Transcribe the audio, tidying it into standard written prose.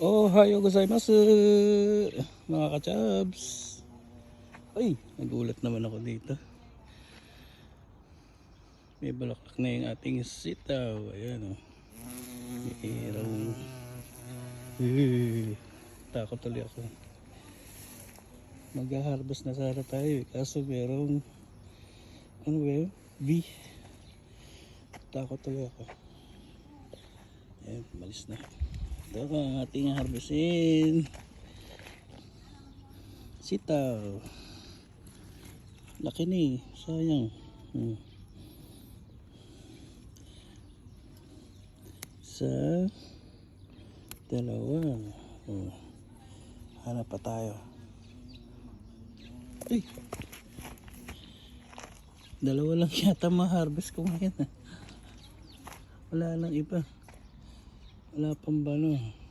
Oh, hayo gozaimasu mga kachabs. Ay, nagulat naman ako dito. May bulaklak na yung ating sitaw. Ayan o. Mayroong takot tuloy ako. Mag-harvest na sana tayo kaso merong ano ba yun? Bee. Takot tuloy ako. Ayan, malis na. Ito ang ating harvestin. Sitaw. Laki ni, sayang. Sa dalawa. Hanap pa tayo. Ay, dalawa lang yata ma-harvest ko ngayon. Wala lang iba. Wala pang bano.